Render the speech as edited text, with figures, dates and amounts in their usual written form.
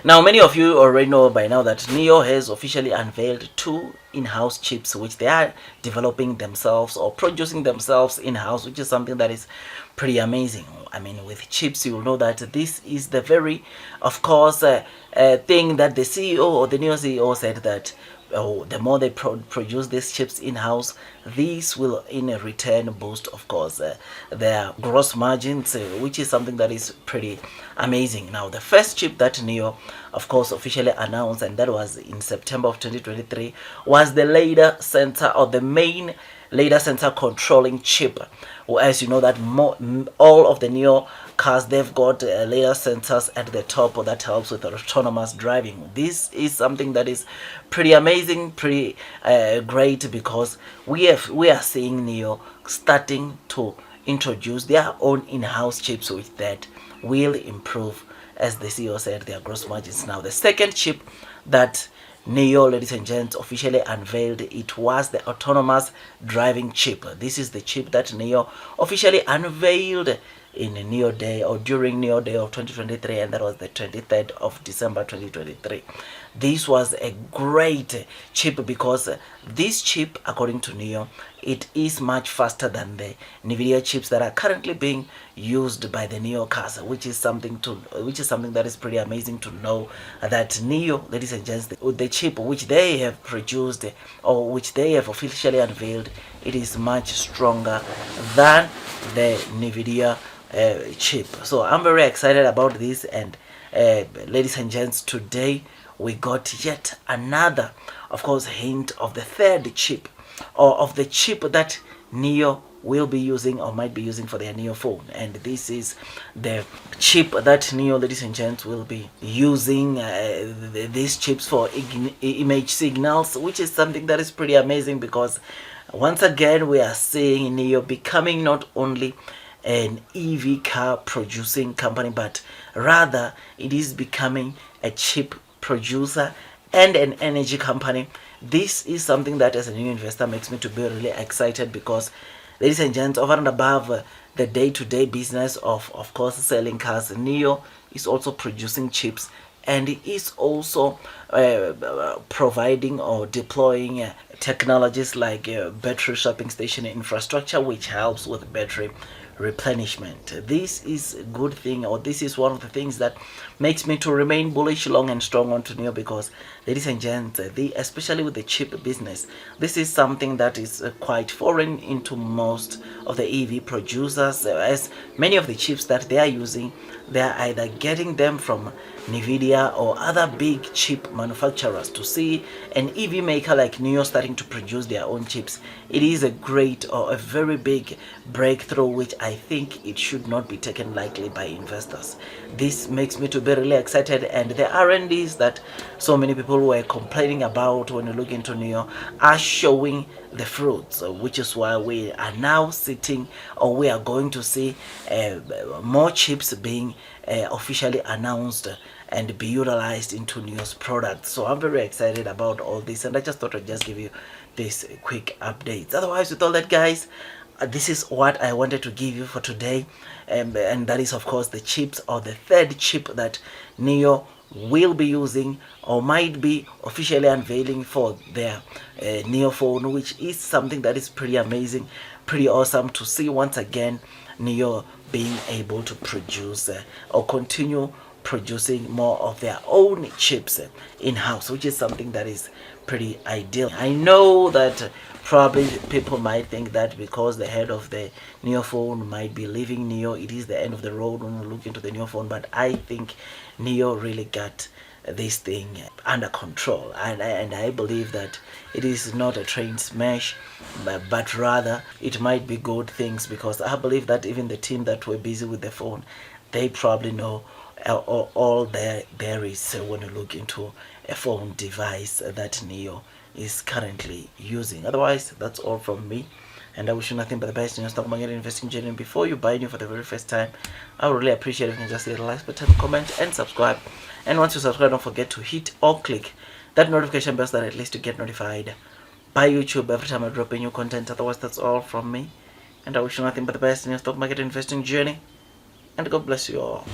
Now, many of you already know by now that NIO has officially unveiled two in-house chips which they are developing themselves or producing themselves in-house, which is something that is pretty amazing. I mean, with chips, you will know that this is the very, of course, thing that the CEO or the new CEO said that the more they produce these chips in-house, these will in a return boost, of course, their gross margins, which is something that is pretty amazing. Now, the first chip that NIO, of course, officially announced, and that was in September of 2023, was the LiDAR sensor, or the main LiDAR sensor controlling chip. Well, as you know that all of the NIO cars, they've got LiDAR sensors at the top that helps with autonomous driving. This is something that is pretty amazing, pretty great, because we are seeing NIO starting to introduce their own in-house chips with that will improve, as the CEO said, their gross margins. Now, the second chip that NIO, ladies and gents, officially unveiled, it was the autonomous driving chip. This is the chip that NIO officially unveiled in NIO Day, or during NIO Day of 2023, and that was the 23rd of December 2023. This was a great chip because this chip, according to NIO, it is much faster than the NVIDIA chips that are currently being used by the NIO cars, which is something that is pretty amazing to know that NIO, ladies and gents, the chip which they have produced or which they have officially unveiled, it is much stronger than the NVIDIA chip. So I'm very excited about this, and ladies and gents, today we got yet another, of course, hint of the third chip, or of the chip that NIO will be using or might be using for their NIO phone. And this is the chip that NIO, ladies and gents, will be using these chips for image signals, which is something that is pretty amazing, because once again we are seeing NIO becoming not only an EV car producing company, but rather it is becoming a chip producer and an energy company. This is something that, as a new investor, makes me to be really excited, because, ladies and gents, over and above the day-to-day business of course, selling cars, NIO is also producing chips, and it is also providing or deploying technologies like battery swapping station infrastructure, which helps with battery replenishment. This is a good thing, or this is one of the things that makes me to remain bullish, long and strong onto NIO, because, ladies and gents, especially with the chip business, this is something that is quite foreign into most of the EV producers, as many of the chips that they are using, they are either getting them from NVIDIA or other big chip manufacturers. To see an EV maker like NIO starting to produce their own chips, it is a great or a very big breakthrough, which I think it should not be taken lightly by investors. This makes me to be really excited, and the R&Ds that so many people were complaining about when you look into NIO are showing the fruits, which is why we are now sitting, or we are going to see more chips being officially announced and be utilized into NIO's products. So I'm very excited about all this, and I just thought I'd just give you this quick update. Otherwise, with all that, guys, this is what I wanted to give you for today, and that is, of course, the chips, or the third chip that NIO will be using or might be officially unveiling for their NIO phone, which is something that is pretty amazing, pretty awesome to see once again NIO being able to produce or continue producing more of their own chips in-house, which is something that is pretty ideal. I know that probably people might think that because the head of the NIO phone might be leaving NIO, it is the end of the road when we look into the NIO phone, but I think NIO really got this thing under control, and I believe that it is not a train smash, but rather it might be good things, because I believe that even the team that were busy with the phone, they probably know all there is when you look into a phone device that NIO is currently using. Otherwise, that's all from me, and I wish you nothing but the best in your stock market investing journey. Before you buy new for the very first time, I would really appreciate if you can just hit the like button, comment, and subscribe. And once you subscribe, don't forget to hit or click that notification bell, so that at least you get notified by YouTube every time I drop a new content. Otherwise, that's all from me, and I wish you nothing but the best in your stock market investing journey, and God bless you all.